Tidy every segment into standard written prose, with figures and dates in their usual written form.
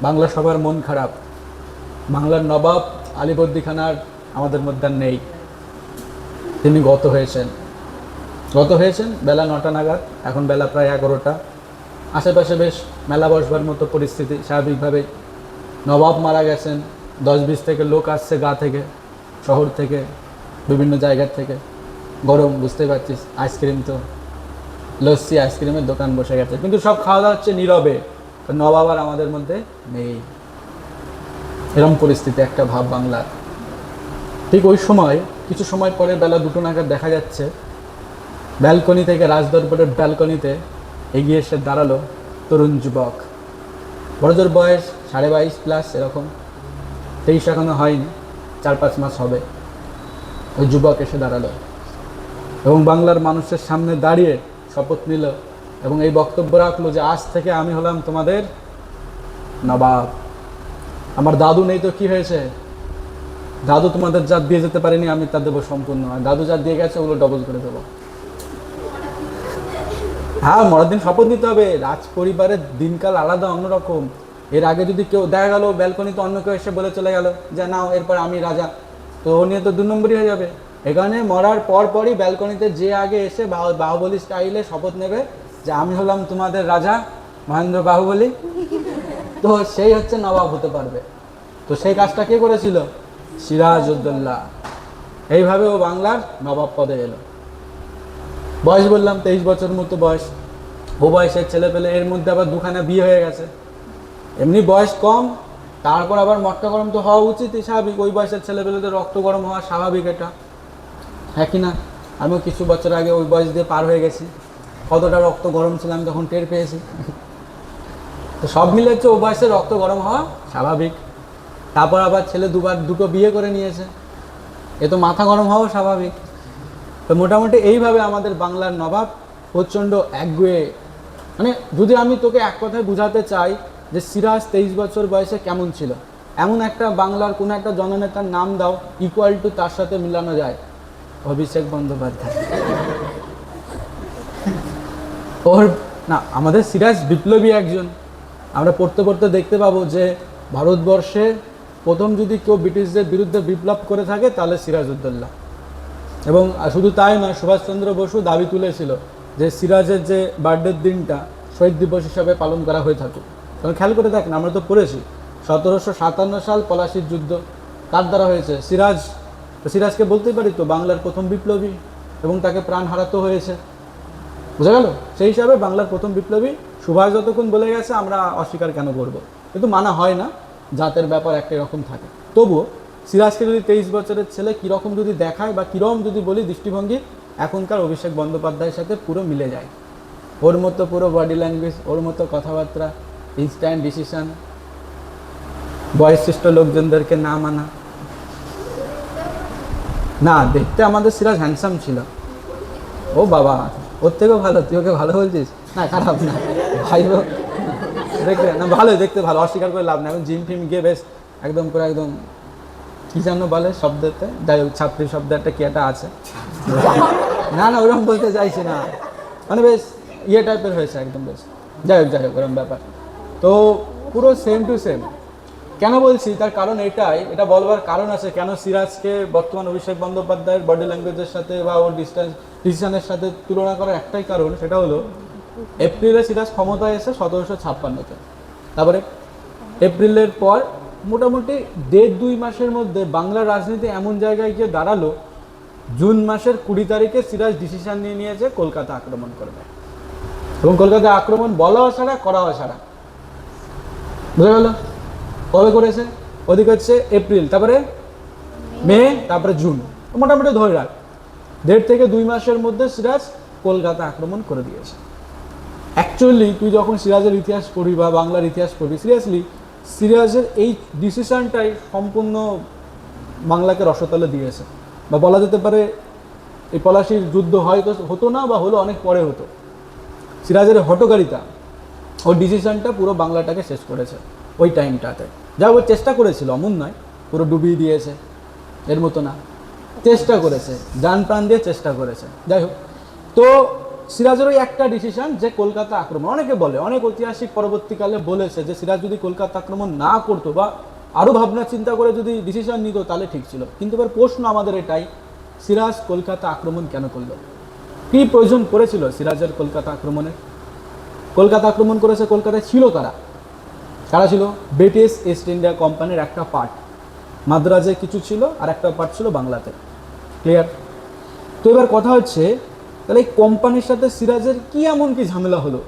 বাংলা সবার মন খারাপ। বাংলার নবাব আলীবর্দী খানার আমাদের মধ্যে আর নেই। তিনি গত হয়েছেন বেলা 9টা নাগাদ, এখন বেলা প্রায় 11টা। আশেপাশে বেশ মেলা বসবার মতো পরিস্থিতি স্বাভাবিকভাবেই। নবাব মারা গেছেন, 10-20 থেকে লোক আসছে গা থেকে, শহর থেকে, বিভিন্ন জায়গার থেকে। গরম বুঝতেই পারছিস, আইসক্রিম তো লস্যি আইসক্রিমের দোকান বসে গেছে, কিন্তু সব খাওয়া দাওয়া হচ্ছে নীরবে। নবাব আর আমাদের মধ্যে নেই, এরম পরিস্থিতি একটা ভাব বাংলার। ঠিক ওই সময় কিছু সময় পরে বেলা 2টো নাগাদ দেখা যাচ্ছে ব্যালকনি থেকে, রাজদরবারের ব্যালকনিতে এগিয়ে এসে দাঁড়ালো তরুণ যুবক। বড়জোর বয়স 22.5+ এরকম, 23 এখনো হয়নি, 4-5 মাস হবে। ওই যুবক এসে দাঁড়ালো এবং বাংলার মানুষের সামনে দাঁড়িয়ে শপথ নিল এবং এই বক্তব্য রাখলো যে আজ থেকে আমি হলাম তোমাদের নবাব। আমার দাদু নেই তো কি হয়েছে, দাদু তোমাদের যা দিয়ে যেতে পারেনি আমি তা দেবো সম্পূর্ণ, আর দাদু যা দিয়ে গেছে ওগুলো ডবল করে দেবো। হ্যাঁ, মরার দিন শপথ নিতে হবে। রাজ পরিবারের দিনকাল আলাদা, অন্যরকম। এর আগে যদি কেউ দেখা গেল ব্যালকনিতে অন্য কেউ এসে বলে চলে গেল যে নাও এরপর আমি রাজা, তো ও নিয়ে তো 2 নম্বরই হয়ে যাবে। এখানে মরার পরই ব্যালকনিতে যে আগে এসে বাহুবলী স্টাইলে শপথ নেবে যে আমি হলাম তোমাদের রাজা মহেন্দ্র বাহুবলী, তো সেই হচ্ছে নবাব হতে পারবে। তো সেই কাজটা কে করেছিল? সিরাজউদ্দৌলা। এইভাবে ও বাংলার নবাব পদে এলো। বয়স বললাম 23 বছর মতো বয়স। ও বয়সের ছেলে পেলে, এর মধ্যে আবার 2খানা বিয়ে হয়ে গেছে। এমনি বয়স কম, তারপর আবার মটকা গরম তো হওয়া উচিতই, স্বাভাবিক। ওই বয়সের ছেলে পেলেদের রক্ত গরম হওয়া স্বাভাবিক, এটা হ্যাঁ কি না? আমিও কিছু বছর আগে ওই বয়স দিয়ে পার হয়ে গেছি, কতটা রক্ত গরম ছিলাম তখন টের পেয়েছি। তো সব মিলে হচ্ছে ও বয়সে রক্ত গরম হওয়া স্বাভাবিক। তারপর আবার ছেলে 2টো বিয়ে করে নিয়েছে, এ তো মাথা গরম হওয়া স্বাভাবিক। তো মোটামুটি এইভাবে আমাদের বাংলার নবাব প্রচণ্ড একগুয়ে। মানে যদি আমি তোকে এক কথায় বুঝাতে চাই যে সিরাজ 23 বছর বয়সে কেমন ছিল, এমন একটা বাংলার কোনো একটা জননেতার নাম দাও ইকুয়াল টু তার সাথে মিলানো যায়, অভিষেক বন্দ্যোপাধ্যায়। ওর না, আমাদের সিরাজ বিপ্লবী একজন। আমরা পড়তে পড়তে দেখতে পাবো যে ভারতবর্ষে প্রথম যদি কেউ ব্রিটিশদের বিরুদ্ধে বিপ্লব করে থাকে তাহলে সিরাজউদ্দৌলা। এবং শুধু তাই নয়, সুভাষচন্দ্র বসু দাবি তুলেছিল যে সিরাজের যে বার্থডের দিনটা শহীদ দিবস হিসাবে পালন করা হয়ে থাকুক। কারণ খেয়াল করে দেখেন, আমরা তো পড়েছি 1757 সাল পলাশির যুদ্ধ কার দ্বারা হয়েছে? সিরাজ। সিরাজকে বলতেই পারি তো বাংলার প্রথম বিপ্লবী, এবং তাকে প্রাণ হারাতে হয়েছে। বুঝা গেল? সেই হিসাবে বাংলার প্রথম বিপ্লবী সুভাষ যতক্ষণ বলে গেছে আমরা অস্বীকার কেন করব? কিন্তু মানা হয় না, জাতের ব্যাপার একটাই রকম থাকে। তবুও সিরাজকে যদি 23 বছরের ছেলে কীরকম যদি দেখায় বা কীরকম যদি বলি দৃষ্টিভঙ্গি, এখনকার অভিষেক বন্দ্যোপাধ্যায়ের সাথে পুরো মিলে যায়। ওর মতো পুরো বডি ল্যাঙ্গুয়েজ, ওর মতো কথাবার্তা, ইনস্ট্যান্ট ডিসিশন, বয়োজ্যেষ্ঠ লোকজনদেরকে না মানা। না, দেখতে আমাদের সিরাজ হ্যান্ডসাম ছিল। ও বাবা, ওর থেকেও ভালো। তুই ওকে ভালো বলছিস? না, খারাপ না ভাই, দেখতে না ভালোই, দেখতে ভালো, অস্বীকার করে লাভ না। এখন জিম ফিম গিয়ে বেশ একদম করে একদম কী যেন বলে শব্দতে, যাই হোক ছাত্রী শব্দ একটা কি একটা আছে, না না ওরকম বলতে চাইছি না, মানে বেশ ইয়ে টাইপের হয়েছে একদম, বেশ যাই হোক ওরকম ব্যাপার। তো পুরো সেম টু সেম। কেন বলছি তার কারণ এটাই, এটা বলবার কারণ আছে কেন সিরাজকে বর্তমান অভিষেক বন্দ্যোপাধ্যায়ের বডি ল্যাঙ্গুয়েজের সাথে বা ওর ডিসিশনের সাথে তুলনা করার একটাই কারণ, সেটা হলো এপ্রিলে সিরাজ ক্ষমতায় এসে 1756-তে। তারপরে এপ্রিলের পর মোটামুটি 1.5-2 মাসের মধ্যে বাংলার রাজনীতি এমন জায়গায় গিয়ে দাঁড়ালো, জুন মাসের 20 তারিখে সিরাজ ডিসিশন নিয়ে নিয়েছে কলকাতা আক্রমণ করবে। এবং কলকাতা আক্রমণ বলাও ছাড়া করাও ছাড়া। বুঝা গেল? কবে করেছে? ওদিকে হচ্ছে এপ্রিল, তারপরে মে, তারপরে জুন, মোটামুটি ধরে রাখ 1.5 থেকে 2 মাসের মধ্যে সিরাজ কলকাতা আক্রমণ করে দিয়েছে। অ্যাকচুয়ালি তুই যখন সিরাজের ইতিহাস পড়বি বা বাংলার ইতিহাস পড়বি, সিরিয়াসলি সিরাজের এই ডিসিশনটাই সম্পূর্ণ বাংলাকে রসতলে দিয়েছে। বা বলা যেতে পারে এই পলাশির যুদ্ধ হয়তো হতো না, বা হলো অনেক পরে হতো। সিরাজের হটকারিতা, ওর ডিসিশনটা পুরো বাংলাটাকে শেষ করেছে ওই টাইমটাতে। যা ও চেষ্টা করেছিল, অমন নয় পুরো ডুবিয়ে দিয়েছে, এর মতো না, চেষ্টা করেছে, জান প্রাণ দিয়ে চেষ্টা করেছে। যাই হোক, তো সিরাজের ওই একটা ডিসিশন যে কলকাতা আক্রমণ, অনেকে বলে, অনেক ঐতিহাসিক পরবর্তীকালে বলেছে যে সিরাজ যদি কলকাতা আক্রমণ না করতো বা আরও ভাবনা চিন্তা করে যদি ডিসিশন নিত তাহলে ঠিক ছিল। কিন্তু এবার প্রশ্ন আমাদের এটাই, সিরাজ কলকাতা আক্রমণ কেন করলো? কী প্রয়োজন পড়েছিল সিরাজের কলকাতা আক্রমণের? কলকাতা আক্রমণ করেছে, কলকাতায় ছিল কারা? কারা ছিল? ব্রিটিশ ইস্ট ইন্ডিয়া কোম্পানির একটা পার্ট মাদ্রাজে কিছু ছিল, আর একটা পার্ট ছিল বাংলাতে। ক্লিয়ার? তো এবার কথা হচ্ছে, তাহলে এই কোম্পানির সাথে সিরাজের কি এমন কি ঝামেলা হলো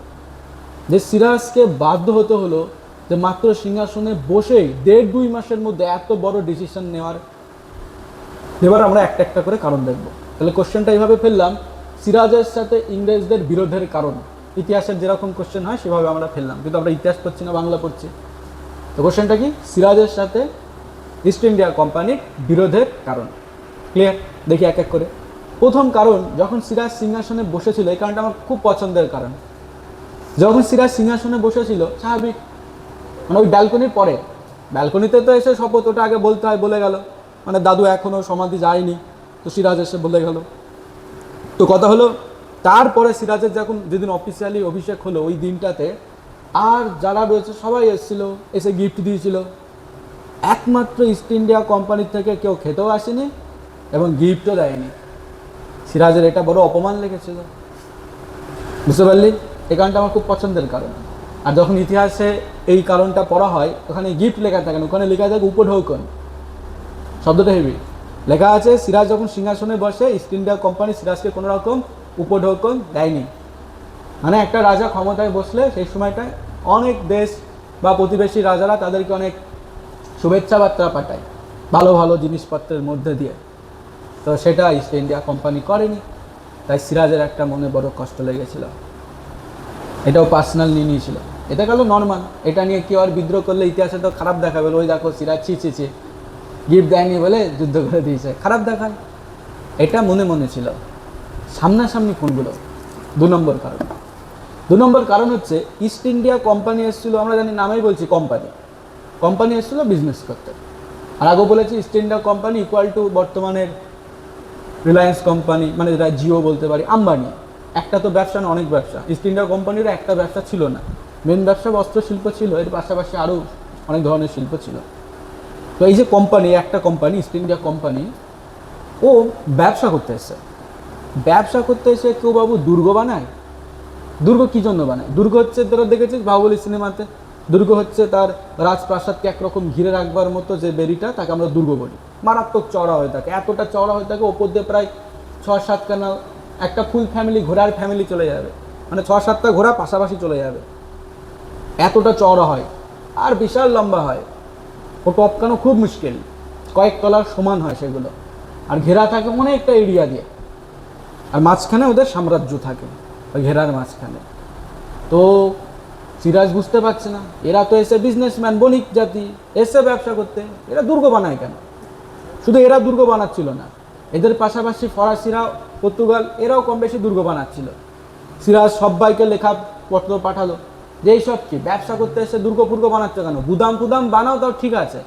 যে সিরাজকে বাধ্য হতে হলো যে মাত্র সিংহাসনে বসেই 1.5-2 মাসের মধ্যে এত বড় ডিসিশন নেওয়ার? এবার আমরা একটা একটা করে কারণ দেখব। তাহলে কোশ্চেনটা এইভাবে ফেললাম, সিরাজের সাথে ইংরেজদের বিরোধের কারণ। ইতিহাসের যেরকম কোশ্চেন হয় সেভাবে আমরা ফেললাম, কিন্তু আমরা ইতিহাস পড়ছি না, বাংলা পড়ছি। তো কোশ্চেনটা কি? সিরাজের সাথে ইস্ট ইন্ডিয়া কোম্পানির বিরোধের কারণ। ক্লিয়ার? দেখি এক এক করে। প্রথম কারণ, যখন সিরাজ সিংহাসনে বসেছিল, এই কারণটা আমার খুব পছন্দের কারণ। যখন সিরাজ সিংহাসনে বসেছিল, স্বাভাবিক, মানে ওই ব্যালকনির পরে, ব্যালকনিতে তো এসে শপথ ওটা আগে বলতে হয়, বলে গেল, মানে দাদু এখনও সমাধি যায়নি, তো সিরাজ এসে বলে গেল। তো কথা হলো, তারপরে সিরাজের যখন যেদিন অফিসিয়ালি অভিষেক হলো ওই দিনটাতে আর যারা রয়েছে সবাই এসেছিল, এসে গিফট দিয়েছিল। একমাত্র ইস্ট ইন্ডিয়া কোম্পানির থেকে কেউ খেতেও আসেনি এবং গিফটও দেয়নি। সিরাজের এটা বড় অপমান লেগেছিল, বুঝতে পারলি? এই কারণটা আমার খুব পছন্দের কারণ। আর যখন ইতিহাসে এই কারণটা পড়া হয়, ওখানে গিফট লেখা থাকে না, ওখানে লেখা থাকে উপঢৌকন। শব্দটা হেবি। লেখা আছে সিরাজ যখন সিংহাসনে বসে ইস্ট ইন্ডিয়া কোম্পানি সিরাজকে কোনো রকম উপঢৌকন দেয়নি। মানে একটা রাজা ক্ষমতায় বসলে সেই সময়টায় অনেক দেশ বা প্রতিবেশী রাজারা তাদেরকে অনেক শুভেচ্ছা বার্তা পাঠায় ভালো ভালো জিনিসপত্রের মধ্যে দিয়ে। তো সেটা ইস্ট ইন্ডিয়া কোম্পানি করেনি, তাই সিরাজের একটা মনে বড় কষ্ট লেগেছিল। এটাও পার্সোনাল নিয়ে নিয়েছিল। এটা গেল নর্মাল, এটা নিয়ে কেউ আর বিদ্রোহ করলে ইতিহাসে তো খারাপ দেখাবে, ওই দেখো সিরাজ ছি গিফট দেয়নি বলে যুদ্ধ করে দিয়েছে, খারাপ দেখায়। এটা মনে মনে ছিল। সামনাসামনি কোনগুলো? 2 নম্বর কারণ। 2 নম্বর কারণ হচ্ছে ইস্ট ইন্ডিয়া কোম্পানি এসেছিলো, আমরা জানি নামেই বলছি কোম্পানি এসেছিলো বিজনেস করতে। আর আগে বলেছি east India company equal to বর্তমানের রিলায়েন্স কোম্পানি, মানে যেটা জিও বলতে পারি, আম্বানি। একটা তো ব্যবসা না, অনেক ব্যবসা। ইস্ট ইন্ডিয়া কোম্পানির একটা ব্যবসা ছিল না, মেন ব্যবসা বস্ত্র শিল্প ছিল, এর পাশাপাশি আরও অনেক ধরনের শিল্প ছিল। তো এই যে কোম্পানি, একটা কোম্পানি ইস্ট ইন্ডিয়া কোম্পানি, ও ব্যবসা করতে এসে কেউ বাবু দুর্গ বানায়। দুর্গ কী জন্য বানায়? দুর্গ হচ্ছে, তোরা দেখেছিস বাহুবলী সিনেমাতে, দুর্গ হচ্ছে তার রাজপ্রাসাদকে একরকম ঘিরে রাখবার মতো যে বেরিটা, তাকে আমরা দুর্গ বলি। মারাত্মক চওড়া হয়ে থাকে, এতটা চওড়া হয়ে থাকে, ওপর দিয়ে প্রায় 6-7 খানা একটা ফুল ফ্যামিলি, ঘোড়ার ফ্যামিলি চলে যাবে, মানে 6-7টা ঘোড়া পাশাপাশি চলে যাবে, এতটা চওড়া হয় আর বিশাল লম্বা হয়। ও টপকানো খুব মুশকিল, কয়েক তলার সমান হয় সেগুলো, আর ঘেরা থাকে অনেকটা এরিয়া দিয়ে, আর মাঝখানে ওদের সাম্রাজ্য থাকে ওই ঘেরার মাঝখানে। তো সিরাজ বুঝতে পারছে না, এরা তো এসে বিজনেসম্যান, বণিক জাতি, এসে ব্যবসা করতে, এরা দুর্গ বানায় কেন? শুধু এরা দুর্গ বানাচ্ছিল না, এদের পাশাপাশি ফরাসিরা, পর্তুগাল, এরাও কম বেশি দুর্গ বানাচ্ছিল। সিরাজ সবাইকে লেখা পত্র পাঠালো যে এইসব কি ব্যবসা করতে এসে দুর্গ ফুর্গ বানাচ্ছ কেন? গুদাম ফুদাম বানাও, তাও ঠিক আছে,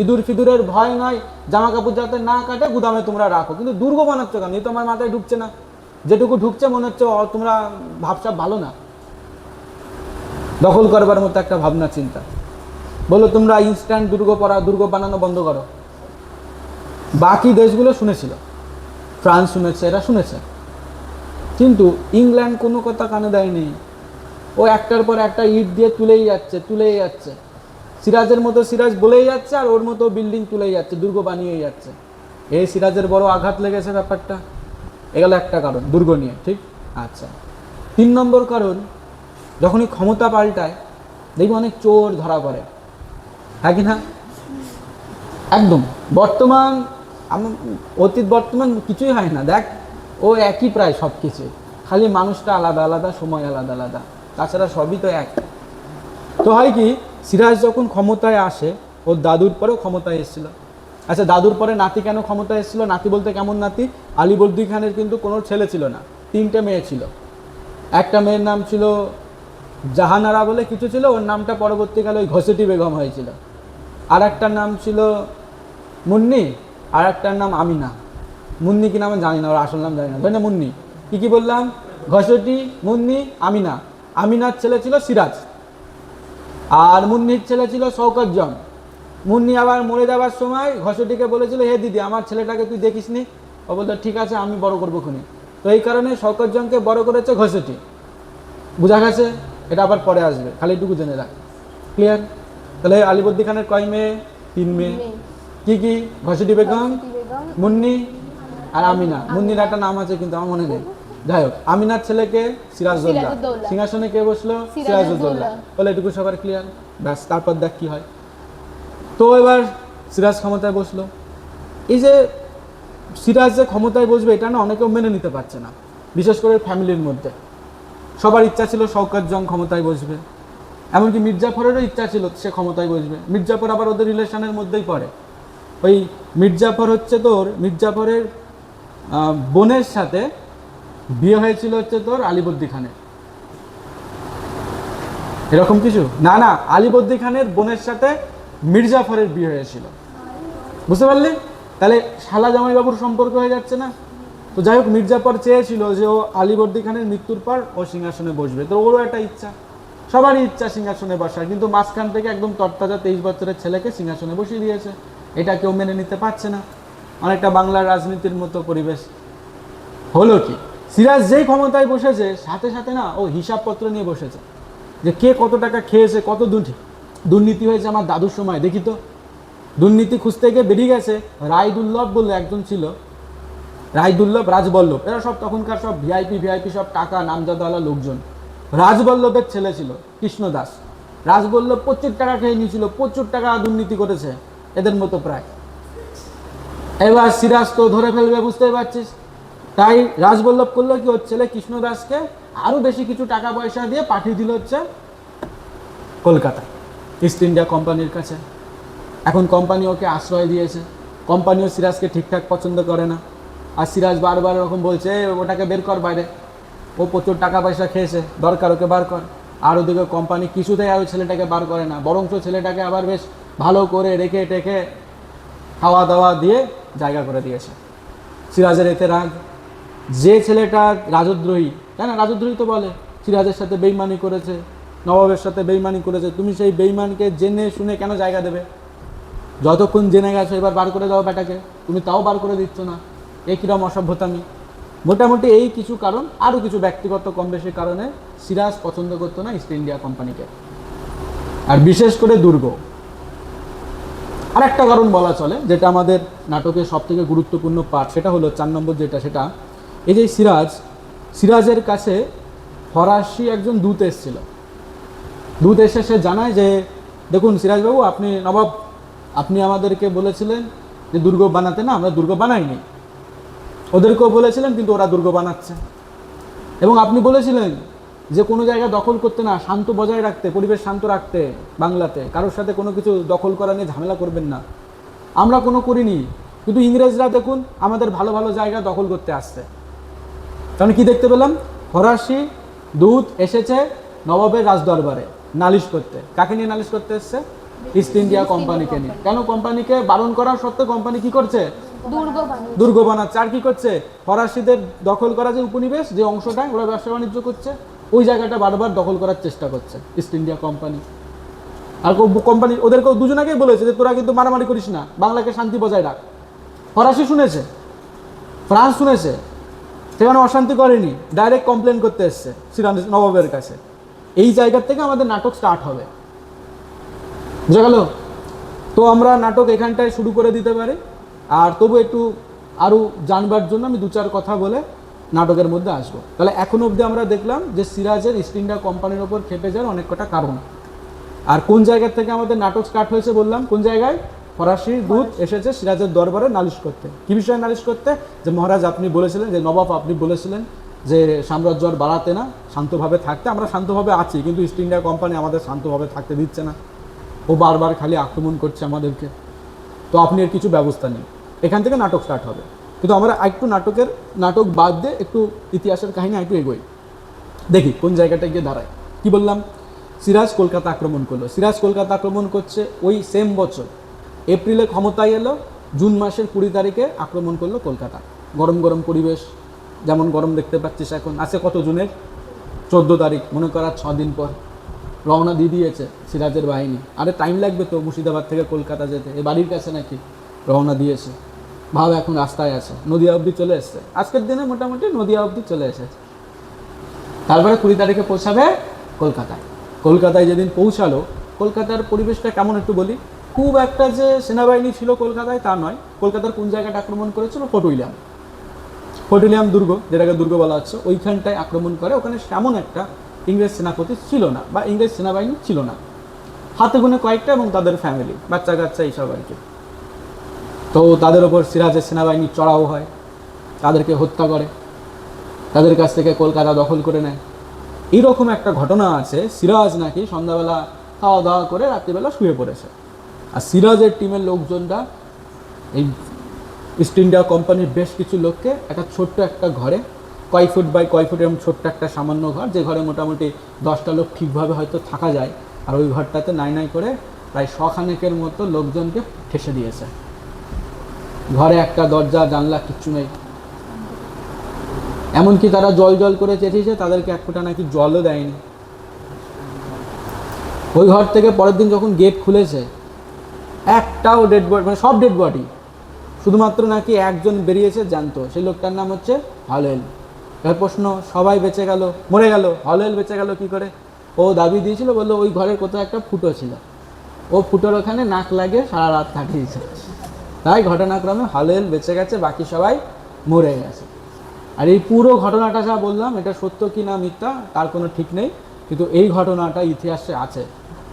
ইঁদুর ফিদুরের ভয় নয়, জামা কাপড় যাতে না কাটে গুদামে তোমরা রাখো, কিন্তু দুর্গ বানাচ্ছ কেন? এই তো আমার মাথায় ঢুকছে না। যেটুকু ঢুকছে মনে হচ্ছে তোমরা ভাবসাব ভালো না, দখল করবার মতো একটা ভাবনা চিন্তা। বলো তোমরা ইনস্ট্যান্ট দুর্গ বানানো বন্ধ করো। বাকি দেশগুলো শুনেছিল, ফ্রান্স শুনেছে, এরা শুনেছে, কিন্তু ইংল্যান্ড কোনো কথা কানে দেয়নি। ও একটার পর একটা ইট দিয়ে তুলেই যাচ্ছে। সিরাজের মতো সিরাজ বলেই যাচ্ছে, আর ওর মতো বিল্ডিং তুলেই যাচ্ছে, দুর্গ বানিয়েই যাচ্ছে। এই সিরাজের বড় আঘাত লেগেছে ব্যাপারটা। এগুলো একটা কারণ দুর্গ নিয়ে, ঠিক? আচ্ছা, 3 নম্বর কারণ, যখনই ক্ষমতা পাল্টায় দেখবি অনেক চোর ধরা পড়ে, হ্যাঁ কি না? একদম বর্তমান, অতীত বর্তমান কিছুই হয় না, দেখ ও একই প্রায় সব কিছু, খালি মানুষটা আলাদা আলাদা, সময় আলাদা আলাদা, তাছাড়া সবই তো এক। তো হয় কি, সিরাজ যখন ক্ষমতায় আসে, ওর দাদুর পরেও ক্ষমতায় এসেছিল। আচ্ছা, দাদুর পরে নাতি কেন ক্ষমতায় এসেছিল? নাতি বলতে কেমন নাতি? আলীবর্দী খানের কিন্তু কোনো ছেলে ছিল না, 3টে মেয়ে ছিল। একটা মেয়ের নাম ছিল জাহানারা বলে কিছু ছিল, ওর নামটা পরবর্তীকালে ওই ঘসেটি বেগম হয়েছিল। আর একটার নাম ছিল মুন্নি, আর একটার নাম আমিনা। মুন্নি কি নামে জানি না, ওর আসল নাম জানি না, ধরে না মুন্নি। কী বললাম? ঘসটি, মুন্নি, আমিনা। আমিনার ছেলে ছিল সিরাজ, আর মুন্নির ছেলে ছিল শওকত জং। মুন্নি আবার মরে যাওয়ার সময় ঘসটিকে বলেছিল, হে দিদি আমার ছেলেটাকে তুই দেখিসনি। ও বলতো ঠিক আছে আমি বড় করবো খুনি। তো এই কারণে শওকত জংকে বড় করেছে ঘসটি। বোঝা গেছে? এটা আবার পরে আসবে, খালি এটুকু জেনে রাখ। ক্লিয়ার? তাহলে আলিবর্দী খানের কয় মেয়ে? 3 মেয়ে। কি কি? ঘসটি বেগম, মুন্নি আর আমিনা। মুন্নির একটা নাম আছে কিন্তু আমার মনে নেই। যাই হোক, আমিনার ছেলেকে সিরাজউদ্দৌলা, সিংহাসনে কে বসলো? সিরাজউদ্দৌলা। বলে এটুকু সবার ক্লিয়ার? ব্যাস, তারপর দেখ কি হয়। তো এবার সিরাজ ক্ষমতায় বসলো। এই যে সিরাজ যে ক্ষমতায় বসবে এটা না অনেকেও মেনে নিতে পারছে না, বিশেষ করে ফ্যামিলির মধ্যে। সবার ইচ্ছা ছিল শওকত জং ক্ষমতায় বসবে, এমনকি মির্জাফরেরও ইচ্ছা ছিল সে ক্ষমতায় বসবে। মির্জাফর আবার ওদের রিলেশনের মধ্যেই পড়ে। ওই মির্জাফর হচ্ছে তোর, মির্জাফরের বোনের সাথে বিয়ে হয়েছিল হচ্ছে তোর আলিবর্দী খানের। এরকম কিছু না, না, আলিবর্দী খানের বোনের সাথে মির্জাফরের বিয়ে হয়েছিল। বুঝতে পারলি? তাহলে শালা জামাইবাবুর সম্পর্ক হয়ে যাচ্ছে না? তো যাই হোক, মির্জাফর চেয়েছিল যে ও আলিবর্দী খানের মৃত্যুর পর ও সিংহাসনে বসবে। তো ওরও একটা ইচ্ছা, সবারই ইচ্ছা সিংহাসনে বসার, কিন্তু মাঝখান থেকে একদম তরতাজা 23 বছরের ছেলেকে সিংহাসনে বসিয়ে দিয়েছে। এটা কেউ মেনে নিতে পারছে না। অনেকটা বাংলার রাজনীতির মতো পরিবেশ। হলো কি, সিরাজ যেই ক্ষমতায় বসেছে সাথে সাথে না ও হিসাবপত্র নিয়ে বসেছে, যে কে কত টাকা খেয়েছে, কত দুর্নীতি হয়েছে আমার দাদুর সময় দেখি তো। দুর্নীতি খুঁজতে গিয়ে বেরিয়ে গেছে রায়দুল্লভ বলে একজন ছিল, রায়দুল্লভ, রাজবল্লভ, এরা সব তখনকার সব ভিআইপি সব টাকা নামজাদাওয়ালা লোকজন। রাজবল্লভের ছেলে ছিল কৃষ্ণদাস। রাজবল্লভ প্রচুর টাকা খেয়ে নিয়েছিল, প্রচুর টাকা দুর্নীতি করেছে এদের মতো প্রায়। এবার সিরাজ তো ধরে ফেলবে, বুঝতেই পারছিস। তাই রাজবল্লভ করলো কি, ওর ছেলে কৃষ্ণদাসকে আরো বেশি কিছু টাকা পয়সা দিয়ে পাঠিয়ে দিল হচ্ছে কলকাতা, ইস্ট ইন্ডিয়া কোম্পানির কাছে। এখন কোম্পানি ওকে আশ্রয় দিয়েছে। কোম্পানিও সিরাজকে ঠিকঠাক পছন্দ করে না। আর সিরাজ বারবার এরকম বলছে ওটাকে বের কর বাইরে, ও প্রচুর টাকা পয়সা খেয়েছে, দরকার ওকে বার কর। আর ওদিকে কোম্পানি কিছুতেই আর ওই ছেলেটাকে বার করে না, বরঞ্চ ছেলেটাকে আবার বেশ ভালো করে রেখে টেখে খাওয়া দাওয়া দিয়ে জায়গা করে দিয়েছে। সিরাজের এতে রাগ, যে ছেলেটা রাজদ্রোহী, তাই না, রাজদ্রোহী তো বলে, সিরাজের সাথে বেইমানি করেছে, নবাবের সাথে বেইমানি করেছে, তুমি সেই বেইমানকে জেনে শুনে কেন জায়গা দেবে? যতক্ষণ জেনে গেছো এবার বার করে দাও বেটাকে, তুমি তাও বার করে দিচ্ছ না, এ কিরম অসভ্যতামি। মোটামুটি এই কিছু কারণ, আরও কিছু ব্যক্তিগত কম বেশি কারণে সিরাজ পছন্দ করতো না ইস্ট ইন্ডিয়া কোম্পানিকে, আর বিশেষ করে দুর্গ। আর একটা কারণ বলা চলে, যেটা আমাদের নাটকের সব থেকে গুরুত্বপূর্ণ পার্ট, সেটা হলো 4 নম্বর যেটা, সেটা এই যে সিরাজের কাছে ফরাসি একজন দূত এসেছিল। দূত এসে সে জানায় যে দেখুন সিরাজবাবু, আপনি নবাব, আপনি আমাদেরকে বলেছিলেন যে দুর্গ বানাতে, না আমরা দুর্গ বানাইনি, ওদেরকেও বলেছিলেন কিন্তু ওরা দুর্গ বানাচ্ছে। এবং আপনি বলেছিলেন যে কোনো জায়গা দখল করতে না, শান্ত বজায় রাখতে, পরিবেশ শান্ত রাখতে, বাংলাতে কারোর সাথে কোনো কিছু দখল করা নিয়ে ঝামেলা করবেন না। আমরা কোনো করিনি, কিন্তু ইংরেজরা দেখুন আমাদের ভালো ভালো জায়গা দখল করতে আসছে। কারণ কি দেখতে পেলাম, ফরাসি দূত এসেছে নবাবের রাজদরবারে নালিশ করতে। কাকে নিয়ে নালিশ করতে এসছে? ইস্ট ইন্ডিয়া কোম্পানিকে নিয়ে। কেন? কোম্পানিকে বারণ করার সত্ত্বেও কোম্পানি কি করছে? দুর্গ বানাচ্ছে। আর কি করছে? ফরাসিদের দখল করা যে উপনিবেশ, যে অংশটা ওরা ব্যবসা বাণিজ্য করছে, ওই জায়গাটা বারবার দখল করার চেষ্টা করছে ইস্ট ইন্ডিয়া কোম্পানি। আর কোম্পানি ওদেরকেও দুজনাকেই বলেছে যে তোরা কিন্তু মারামারি করিস না, বাংলাকে শান্তি বজায় রাখ। ফরাসি শুনেছে, ফ্রান্স শুনেছে, সেখানে অশান্তি করেনি, ডাইরেক্ট কমপ্লেন করতে এসছে সিরাজ নবাবের কাছে। এই জায়গার থেকে আমাদের নাটক স্টার্ট হবে, বুঝা গেল? তো আমরা নাটক এখানটায় শুরু করে দিতে পারি। আর তবু একটু আরও জানবার জন্য আমি 2-4 কথা বলে নাটকের মধ্যে আসবো। তাহলে এখনো অবধি আমরা দেখলাম যে সিরাজের ইস্ট ইন্ডিয়া কোম্পানির ওপর খেপে যাওয়ার অনেক কটা কারণ। আর কোন জায়গা থেকে আমাদের নাটক স্টার্ট হয়েছে বললাম, কোন জায়গায়? ফরাসি দূত এসেছে সিরাজের দরবারে নালিশ করতে। কি বিষয়ে নালিশ করতে? যে মহারাজ আপনি বলেছিলেন, যে নবাব আপনি বলেছিলেন যে সাম্রাজ্য আর বাড়াতে না, শান্তভাবে থাকতে। আমরা শান্তভাবে আছি, কিন্তু ইস্ট ইন্ডিয়া কোম্পানি আমাদের শান্তভাবে থাকতে দিচ্ছে না, ও বারবার খালি আক্রমণ করছে আমাদেরকে, তো আপনি এর কিছু ব্যবস্থা নিন। এখান থেকে নাটক স্টার্ট হবে। কিন্তু আমরা একটু নাটক বাদ দিয়ে একটু ইতিহাসের কাহিনী একটু এগোই, দেখি কোন জায়গাটায় গিয়ে দাঁড়ায়। কি বললাম? সিরাজ কলকাতা আক্রমণ করলো। সিরাজ কলকাতা আক্রমণ করছে ওই সেম বছর, এপ্রিলে ক্ষমতায় এলো, জুন মাসের 20 তারিখে আক্রমণ করলো কলকাতা। গরম গরম পরিবেশ, যেমন গরম দেখতে পাচ্ছিস এখন, আছে কত জুনের 14 তারিখ, মনে করা 6 দিন পর রওনা দিয়ে দিয়েছে সিরাজের বাহিনী। আরে টাইম লাগবে তো মুর্শিদাবাদ থেকে কলকাতা যেতে, এ বাড়ির কাছে নাকি, রওনা দিয়েছে। ভাব এখন রাস্তায় আছে, নদিয়া অবধি চলে এসছে, আজকের দিনে মোটামুটি নদিয়া অবধি চলে এসেছে। তারপরে 20 তারিখে পৌঁছাবে কলকাতায়। কলকাতায় যেদিন পৌঁছালো, কলকাতার পরিবেশটা কেমন একটু বলি। খুব একটা যে সেনাবাহিনী ছিল কলকাতায় তা নয়। কলকাতার কোন জায়গাটা আক্রমণ করেছিল? Fort William. ফোর্ট উইলিয়াম দুর্গ, যেটাকে দুর্গ বলা হচ্ছে, ওইখানটায় আক্রমণ করে। ওখানে তেমন একটা ইংরেজ সেনাপতি ছিল না, বা ইংরেজ সেনাবাহিনী ছিল না, হাতে গুনে কয়েকটা, এবং তাদের ফ্যামিলি, বাচ্চা কাচ্চা এইসব আর কি। তো তাদের ওপর সিরাজের সেনাবাহিনী চড়াও হয়, তাদেরকে হত্যা করে, তাদের কাছ থেকে কলকাতা দখল করে নেয়। এইরকম একটা ঘটনা আছে, সিরাজ নাকি সন্ধ্যাবেলা খাওয়া দাওয়া করে রাত্রিবেলা শুয়ে পড়েছে, আর সিরাজের টিমের লোকজনরা এই ইস্ট ইন্ডিয়া কোম্পানির বেশ কিছু লোককে একটা ছোট্ট একটা ঘরে, কয় ফুট বাই কয় ফুট এরকম ছোট্ট একটা সামান্য ঘর, যে ঘরে মোটামুটি 10টা লোক ঠিকভাবে হয়তো থাকা যায়, আর ওই ঘরটাতে নাই নাই করে প্রায় 100 মতো লোকজনকে ঠেসে দিয়েছে। ঘরে একটা দরজা জানলা কিচ্ছু নেই, এমনকি তারা জল জল করে চেঁচিয়েছে, তাদেরকে এক ফোঁটা নাকি জলও দেয়নি। ওই ঘর থেকে পরের দিন যখন গেট খুলেছে, একটাও ডেড বডি, মানে সব ডেড বডি, শুধুমাত্র নাকি একজন বেরিয়েছে জানতো, সেই লোকটার নাম হচ্ছে হলওয়েল। এবার প্রশ্ন, সবাই বেঁচে গেল, মরে গেল, হলওয়েল বেঁচে গেল কি করে? ও দাবি দিয়েছিল, বললো ওই ঘরের কোথাও একটা ফুটো ছিল, ও ফুটোর ওখানে নাক লাগিয়ে সারা রাত কাটিয়েছে, তাই ঘটনাক্রমে হলওয়েল বেঁচে গেছে, বাকি সবাই মরে গেছে। আর এই পুরো ঘটনাটা যা বললাম, এটা সত্য কি না মিথ্যা তার কোনো ঠিক নেই, কিন্তু এই ঘটনাটা ইতিহাসে আছে।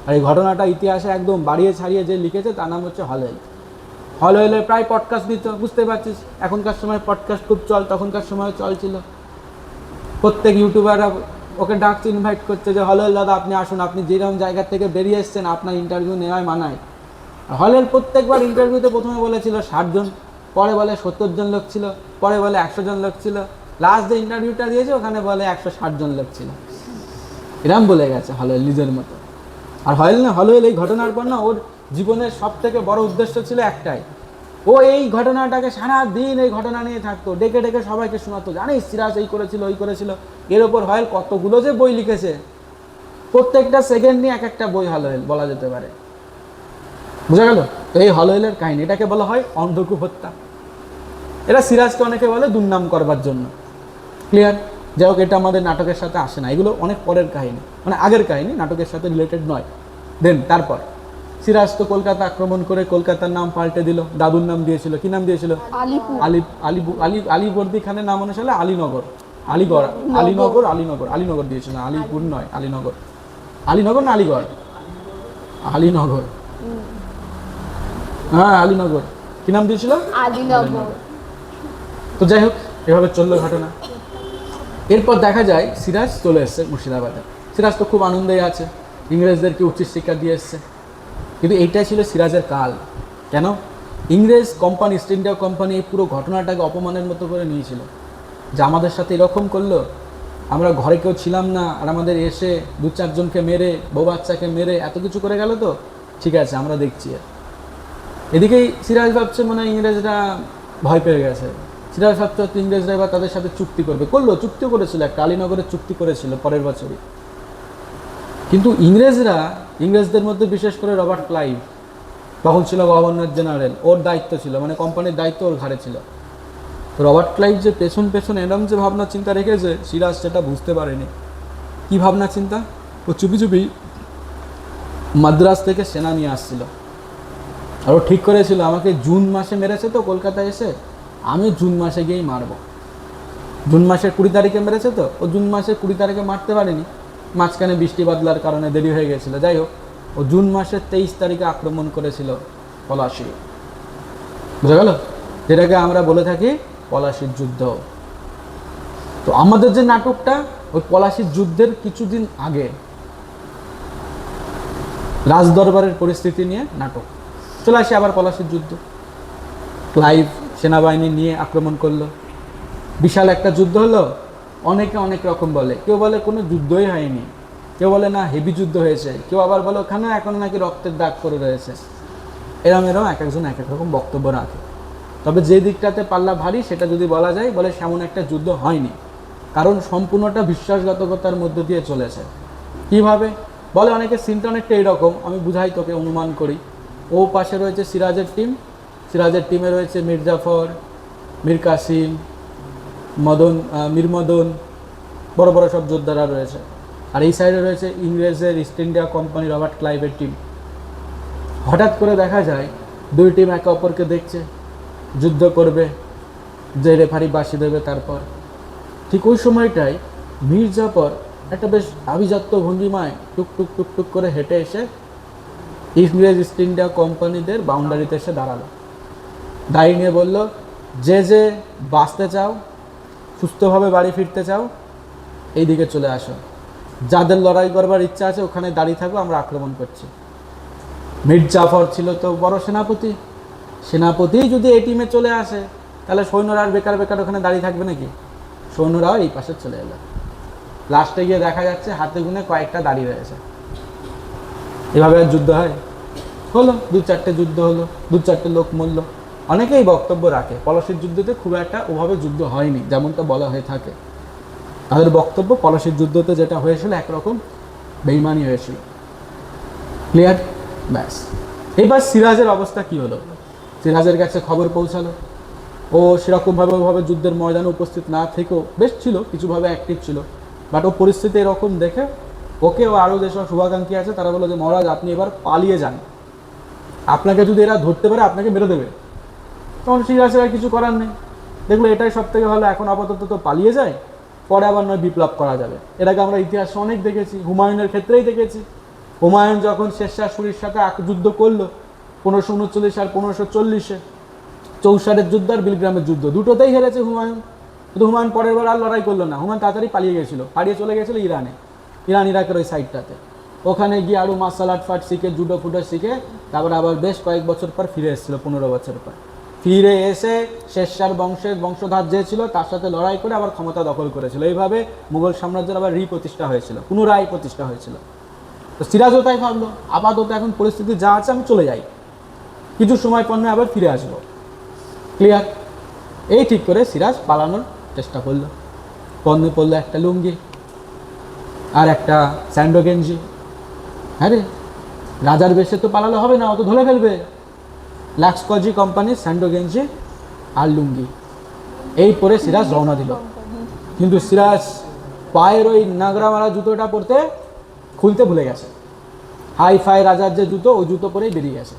আর এই ঘটনাটা ইতিহাসে একদম বাড়িয়ে ছাড়িয়ে যে লিখেছে তার নাম হচ্ছে হলওয়েল। হলওয়েলের প্রায় পডকাস্ট দিত, বুঝতে পারছিস, এখনকার সময় পডকাস্ট খুব চল, তখনকার সময় চলছিল। প্রত্যেক ইউটিউবাররা ওকে ডাকছে, ইনভাইট করছে যে হলওয়েল দাদা আপনি আসুন, আপনি যেরকম জায়গা থেকে বেরিয়ে এসছেন, আপনার ইন্টারভিউ নেওয়ায় মানায়। আর হলওয়েল প্রত্যেকবার ইন্টারভিউতে প্রথমে বলেছিল 60 জন, পরে বলে 70 জন লোক ছিল, পরে বলে 100 জন লোক ছিল, লাস্ট যে ইন্টারভিউটা দিয়েছে ওখানে বলে 160 জন লোক ছিল। এরম বলে গেছে হলওয়েল নিজের মতো। আর হলওয়েল এই ঘটনার পর না, ওর জীবনের সব থেকে বড় উদ্দেশ্য ছিল একটাই, ও এই ঘটনাটাকে সারা দিন এই ঘটনা নিয়ে থাকতো, ডেকে ডেকে সবাইকে শোনাতো, জানিস সিরাজ এই করেছিল ওই করেছিল। এর ওপর হলওয়েল কতগুলো যে বই লিখেছে, প্রত্যেকটা সেকেন্ড নিয়ে এক একটা বই হলওয়েল বলা যেতে পারে। বুঝা গেল? তো এই হলওয়েলের কাহিনী, এটাকে বলা হয় অন্ধকূপ হত্যা। এটা সিরাজকে অনেকে বলে দুর্নাম করবার জন্য। ক্লিয়ার? যাই হোক, এটা আমাদের নাটকের সাথে আসে না, এগুলো অনেক পরের কাহিনী, মানে আগের কাহিনী, নাটকের সাথে রিলেটেড নয়। দেন তারপর সিরাজ তো কলকাতা আক্রমণ করে কলকাতার নাম পাল্টে দিল, দাদুর নাম দিয়েছিল, কি নাম দিয়েছিল? আলিবর্দী খানের নাম অনুসারে আলীনগর, আলীনগর দিয়েছিল, আলিপুর নয়, আলীনগর। আলীনগর না আলীগড়? আলীনগর, হ্যাঁ আলীনগর। কি নাম দিয়েছিল? আলীনগর। তো যাই হোক, এভাবে চললো ঘটনা। এরপর দেখা যায় সিরাজ চলে এসছে মুর্শিদাবাদে। সিরাজ তো খুব আনন্দেই আছে, ইংরেজদেরকে উচ্চশিক্ষা দিয়ে এসছে। কিন্তু এইটাই ছিল সিরাজের কাল। কেন? ইংরেজ কোম্পানি, ইস্ট ইন্ডিয়া কোম্পানি এই পুরো ঘটনাটাকে অপমানের মতো করে নিয়েছিল, যে আমাদের সাথে এরকম করলো, আমরা ঘরে কেউ ছিলাম না, আর আমাদের এসে 2-4 জনকে মেরে, বউ বাচ্চাকে মেরে এত কিছু করে গেল, তো ঠিক আছে আমরা দেখছি। এদিকেই সিরাজ ভাবছে মনে হয় ইংরেজরা ভয় পেয়ে গেছে। সিরাজ ভাবছে ইংরেজরা এবার তাদের সাথে চুক্তি করবে, চুক্তিও করেছিল, একটা আলীনগরের চুক্তি করেছিল পরের বছরই। কিন্তু ইংরেজদের মধ্যে বিশেষ করে রবার্ট ক্লাইভ, তখন ছিল গভর্নর জেনারেল, ওর দায়িত্ব ছিল, মানে কোম্পানির দায়িত্ব ওর ঘাড়ে ছিল। তো রবার্ট ক্লাইভ যে পেছন এরম যে ভাবনা চিন্তা রেখেছে, সিরাজ সেটা বুঝতে পারেনি। কি ভাবনা চিন্তা? ও চুপি চুপি মাদ্রাজ থেকে সেনা নিয়ে আসছিল, আর ও ঠিক করেছিল আমাকে জুন মাসে মেরেছে তো কলকাতায় এসে, আমি জুন মাসে গিয়েই মারব। জুন মাসের 20 তারিখে মেরেছে তো, ও জুন মাসের 20 তারিখে মারতে পারেনি, মাঝখানে বৃষ্টি বাদলার কারণে দেরি হয়ে গেছিল। যাই হোক, ও জুন মাসের 23 তারিখে আক্রমণ করেছিল পলাশী। বুঝা গেল? যেটাকে আমরা বলে থাকি পলাশীর যুদ্ধ। তো আমাদের যে নাটকটা, ওই পলাশীর যুদ্ধের কিছুদিন আগে, রাজদরবারের পরিস্থিতি নিয়ে নাটক। চলে আসি আবার পলাশীর যুদ্ধ। ক্লাইভ সেনাবাহিনী নিয়ে আক্রমণ করলো, বিশাল একটা যুদ্ধ হলো। অনেকে অনেক রকম বলে, কেউ বলে কোনো যুদ্ধই হয়নি, কেউ বলে না হেভি যুদ্ধ হয়েছে, কেউ আবার বলে ওখানে এখন নাকি রক্তের দাগ করে রয়েছে। এরম এক একজন এক এক রকম বক্তব্য রাখে। তো তবে যে দিকটাতে পাল্লা ভারী সেটা যদি বলা যায়, বলে সেমন একটা যুদ্ধ হয়নি, কারণ সম্পূর্ণটা বিশ্বাসঘাতকতার মধ্য দিয়ে চলেছে। কিভাবে বলে অনেকে, সিনটা অনেকটা এইরকম, আমি বুঝাই তোকে, অনুমান করি। ও পাশে রয়েছে সিরাজের টিম, সিরাজের টিমে রয়েছে মীর জাফর, মীর কাসিম, মীর মদন, বড় বড় সব যোদ্ধারা রয়েছে। আর এই সাইডে রয়েছে ইংরেজের ইস্ট ইন্ডিয়া কোম্পানি রবার্ট ক্লাইভের টিম। হঠাৎ করে দেখা যায় দুই টিম একে অপরকে দেখছে, যুদ্ধ করবে, যে রেফারি বাঁশি দেবে। তারপর ঠিক ওই সময়টায় মীর জাফর একটা বেশ আভিজাত্য ভঙ্গিমায় টুক টুক টুক টুক করে হেঁটে এসে ইংরেজ ইস্ট ইন্ডিয়া কোম্পানিদের বাউন্ডারিতে এসে দাঁড়ালো। দাঁড়িয়ে নিয়ে বলল, যে যে বাঁচতে চাও, সুস্থভাবে বাড়ি ফিরতে চাও, এই দিকে চলে আসো। যাদের লড়াই করবার ইচ্ছা আছে ওখানে দাঁড়িয়ে থাকো, আমরা আক্রমণ করছি। মীর জাফর ছিল তো বড় সেনাপতি, সেনাপতি যদি এই টিমে চলে আসে তাহলে সৈন্যরা আর বেকার বেকার ওখানে দাঁড়িয়ে থাকবে নাকি? সৈন্যরাও এই পাশে চলে এলো। লাস্টে গিয়ে দেখা যাচ্ছে হাতে গুনে কয়েকটা দাঁড়িয়ে রয়েছে। এভাবে আর যুদ্ধ হয়? হলো, 2-4টে যুদ্ধ হলো, 2-4টে লোক মরল। অনেকেই বক্তব্য রাখে পলাশির যুদ্ধতে খুব একটা ওভাবে যুদ্ধ হয়নি, যেমনটা বলা হয়ে থাকে। তাদের বক্তব্য পলাশির যুদ্ধতে যেটা হয়েছিল একরকম বেইমানি হয়েছিল। ক্লিয়ার? ব্যাস। এবার সিরাজের অবস্থা কি হলো? সিরাজের কাছে খবর পৌঁছালো। ও সেরকমভাবে ওভাবে যুদ্ধের ময়দানে উপস্থিত না থেকেও বেশ ছিল, কিছুভাবে অ্যাক্টিভ ছিল। বাট ও পরিস্থিতি এরকম দেখে ওকে ও আরও যেসব শুভাকাঙ্ক্ষী আছে তারা বললো যে মহারাজ আপনি এবার পালিয়ে যান, আপনাকে যদি এরা ধরতে পারে আপনাকে মেরে দেবে। তখন সিরাজের আর কিছু করার নেই, দেখলো এটাই সব থেকে ভালো, এখন আপাতত তো পালিয়ে যায়, পরে আবার নয় বিপ্লব করা যাবে। এর আগে আমরা ইতিহাসে অনেক দেখেছি, হুমায়ুনের ক্ষেত্রেই দেখেছি। হুমায়ুন যখন শেরশাহ সুরির সাথে যুদ্ধ করলো 1539 আর 1540-এ, চৌসারের যুদ্ধ আর বিলগ্রামের যুদ্ধ, দুটোতেই হেরেছে হুমায়ুন। কিন্তু হুমায়ুন পরের বার আর লড়াই করলো না, হুমায়ুন তাড়াতাড়ি পালিয়ে গেছিলো, পালিয়ে চলে গেছিলো ইরানে, ইরাকের ওই সাইডটাতে। ওখানে গিয়ে আরও মার্শাল আর্ট ফাট শিখে, জুডো ফুডো শিখে তারপর আবার বেশ কয়েক বছর পর ফিরে এসেছিলো, 15 বছর পর ফিরে এসে শেরশাহ বংশধর যে ছিল তার সাথে লড়াই করে আবার ক্ষমতা দখল করেছিল। এইভাবে মুঘল সাম্রাজ্যের আবার প্রতিষ্ঠা হয়েছিল, পুনরায় প্রতিষ্ঠা হয়েছিল। তো সিরাজও তাই ভাবলো, আপাতত এখন পরিস্থিতি যা আছে আমি চলে যাই, কিছু সময় পর আবার ফিরে আসবো। ক্লিয়ার? এই ঠিক করে সিরাজ পালানোর চেষ্টা করলো। পণ্যে পড়লো একটা লুঙ্গি আর একটা স্যান্ডো গেঞ্জি। হ্যাঁ রে, রাজার বেশে তো পালালে হবে না, অত ধরে ফেলবে। লাক্সকজি কোম্পানির স্যান্ডো গেঞ্জি আর লুঙ্গি এই পরে সিরাজ রওনা দিল। কিন্তু সিরাজ পায়ের ওই নাগরা মারা জুতোটা পরতে খুলতে ভুলে গেছে। হাই ফাই রাজার যে জুতো, ওই জুতো পরেই বেরিয়ে গেছে,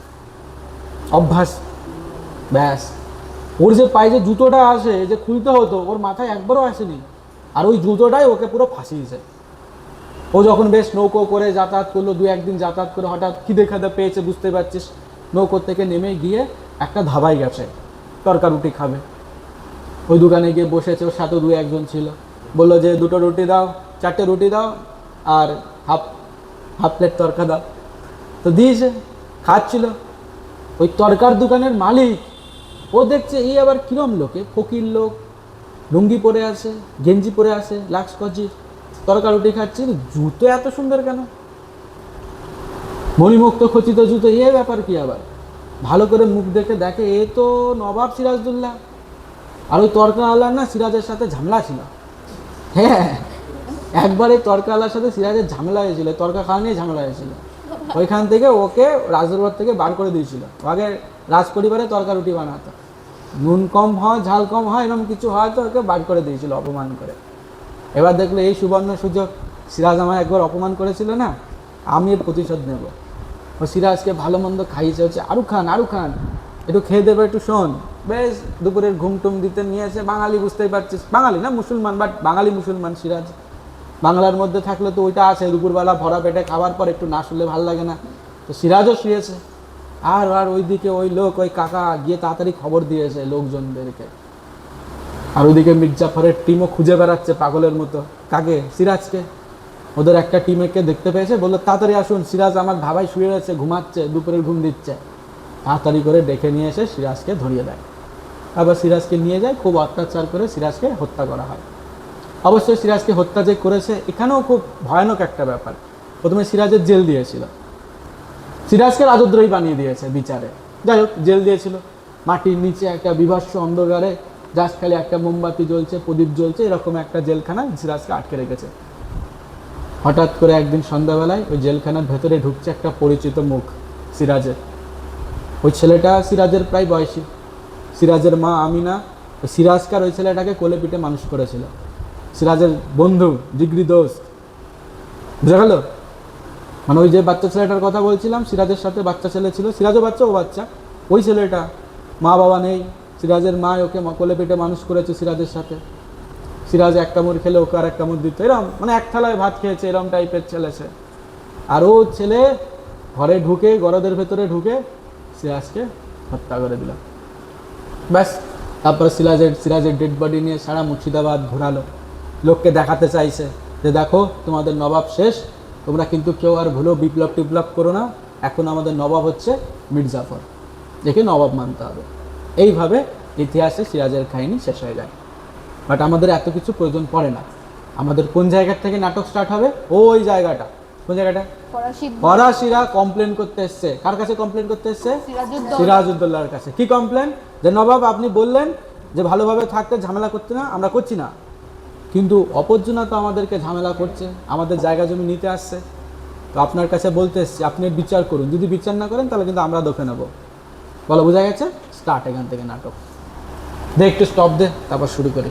অভ্যাস। ব্যাস, ওর যে পায়ে যে জুতোটা আসে, যে খুলতে হতো, ওর মাথায় একবারও আসেনি। আর ওই জুতোটাই ওকে পুরো ফাঁসিয়েছে। ও যখন বেশ নৌকো করে যাতায়াত করলো, 2-1 দিন যাতায়াত করে হঠাৎ খিদে খাদে পেয়েছে, বুঝতে পারছিস, নৌকোর থেকে নেমে গিয়ে একটা ধাবায় গেছে, তরকা রুটি খাবে। ওই দোকানে গিয়ে বসেছে, ওর সাথে 2-1 জন ছিল। বললো যে 2টো রুটি দাও, 4টে রুটি দাও আর হাফ প্লেট তরকা দাও। তো দিয়েছে, খাচ্ছিল। ওই তরকার দোকানের মালিক ও দেখছে এই আবার কিরম লোকে, ফকির লোক, লুঙ্গি পরে আছে, গেঞ্জি পরে আছে, লাক্সকজি, তরকা রুটি খাচ্ছে, জুতো এত সুন্দর কেন, মণিমুক্ত খচিত জুতো, এ ব্যাপার কি? আবার ভালো করে মুখ দেখে দেখে, এ তো নবাব সিরাজদৌল্লা। আর ওই তরকাওয়ালার না সিরাজের সাথে ঝামেলা ছিল। হ্যাঁ, একবার এই তরকাওয়ালার সাথে সিরাজের ঝামেলা হয়েছিল, তরকা খাওয়া নিয়ে ঝামেলা হয়েছিল। ওইখান থেকে ওকে রাজদরবার থেকে বার করে দিয়েছিল। আগে রাজ পরিবারে তরকা রুটি বানাতো, নুন কম হয়, ঝাল কম হয়, এরকম কিছু হয়, তো ওকে বার করে দিয়েছিল অপমান করে। এবার দেখলো এই সুবর্ণ সুযোগ, সিরাজ আমায় একবার অপমান করেছিল না, আমি এর প্রতিশোধ নেব। ও সিরাজকে ভালো মন্দ খাইয়েছে, হচ্ছে আরু খান একটু খেয়ে দেবে, একটু শোন। বেশ দুপুরের ঘুম টুম দিতে নিয়েছে। বাঙালি, বুঝতেই পারছিস, বাঙালি না মুসলমান, বাট বাঙালি মুসলমান সিরাজ। বাংলার মধ্যে থাকলে তো ওইটা আছে, দুপুরবেলা ভরা পেটে খাওয়ার পর একটু না শুলে ভালো লাগে না। তো সিরাজও শুয়েছে। আর ওইদিকে ওই লোক, ওই কাকা গিয়ে তাড়াতাড়ি খবর দিয়েছে লোকজনদেরকে। আর ওইদিকে মীর জাফরের টিমও খুঁজে বেড়াচ্ছে পাগলের মতো, কাকে? সিরাজকে। ওদের একটা টিমেকে দেখতে পেয়েছে, বললো তাড়াতাড়ি আসুন, সিরাজ আমার ধাবায় শুয়ে রয়েছে, ঘুমাচ্ছে, দুপুরের ঘুম দিচ্ছে। তাড়াতাড়ি করে ডেকে নিয়ে এসে সিরাজকে ধরিয়ে দেয়। আবার সিরাজকে নিয়ে যায়, খুব অত্যাচার করে সিরাজকে হত্যা করা হয়। অবশ্যই সিরাজকে হত্যা যে করেছে, এখানেও খুব ভয়ানক একটা ব্যাপার। প্রথমে সিরাজের জেল দিয়েছিল, সিরাজকে রাজদ্রোহী বানিয়ে দিয়েছে বিচারে, যাই হোক জেল দিয়েছিল। মাটির নিচে একটা বিভৎস অন্ধকারে জাস্ট খালি একটা মোমবাতি জ্বলছে, প্রদীপ জ্বলছে, এরকম একটা জেলখানায় সিরাজকে আটকে রেখেছে। হঠাৎ করে একদিন সন্ধ্যাবেলায় ওই জেলখানার ভেতরে ঢুকছে একটা পরিচিত মুখ সিরাজের। ওই ছেলেটা সিরাজের প্রায় বয়সী। সিরাজের মা আমিনা ওই সিরাজকে আর ওই ছেলেটাকে কোলে পিঠে মানুষ করেছিল, সিরাজের বন্ধু, জিগরি দোস্ত। বুঝা গেল? মানে ওই যে বাচ্চা ছেলেটার কথা বলছিলাম, সিরাজের সাথে বাচ্চা ছেলে ছিল, সিরাজও বাচ্চা ও বাচ্চা, ওই ছেলেটা মা বাবা নেই, সিরাজের মা ওকে কোলে পিঠে মানুষ করেছে সিরাজের সাথে। সিরাজ এক কামড় খেলে ওকে আর এক কামড় দিত, এরম মানে এক থালায় ভাত খেয়েছে, এরম টাইপের ছেলে সে। আর ও ছেলে ঘরে ঢুকে, গরদের ভেতরে ঢুকে সিরাজকে হত্যা করে দিল। ব্যাস, তারপরে সিরাজের ডেড বডি নিয়ে সারা মুর্শিদাবাদ ঘোরালো, লোককে দেখাতে চাইছে যে দেখো তোমাদের নবাব শেষ, তোমরা কিন্তু কেউ আর ভুলো বিপ্লব টিপ্লব করো না, এখন আমাদের নবাব হচ্ছে মির্জাফর, একে নবাব মানতে হবে। এইভাবে ইতিহাসে সিরাজের কাহিনী শেষ হয়ে যায়। বাট আমাদের এত কিছু প্রয়োজন পড়ে না। আমাদের কোন জায়গা থেকে নাটক স্টার্ট হবে? ওই জায়গাটা, কোন জায়গাটা? ফরাসিরা কমপ্লেন করতে এসছে। কার কাছে কমপ্লেন করতে এসছে? সিরাজউদ্দৌলার কাছে। কি কমপ্লেন? যে নবাব আপনি বললেন যে ভালোভাবে থাকতে, ঝামেলা করতে না, আমরা করছি না, কিন্তু অপরজনা তো আমাদেরকে ঝামেলা করছে, আমাদের জায়গা জমি নিতে আসছে, তো আপনার কাছে বলতে এসছি আপনি বিচার করুন, যদি বিচার না করেন তাহলে কিন্তু আমরা দেখে নেবো। বলো, বোঝা গেছে? স্টার্ট এখান থেকে নাটক। দে একটু স্টপ দে, তারপর শুরু করি।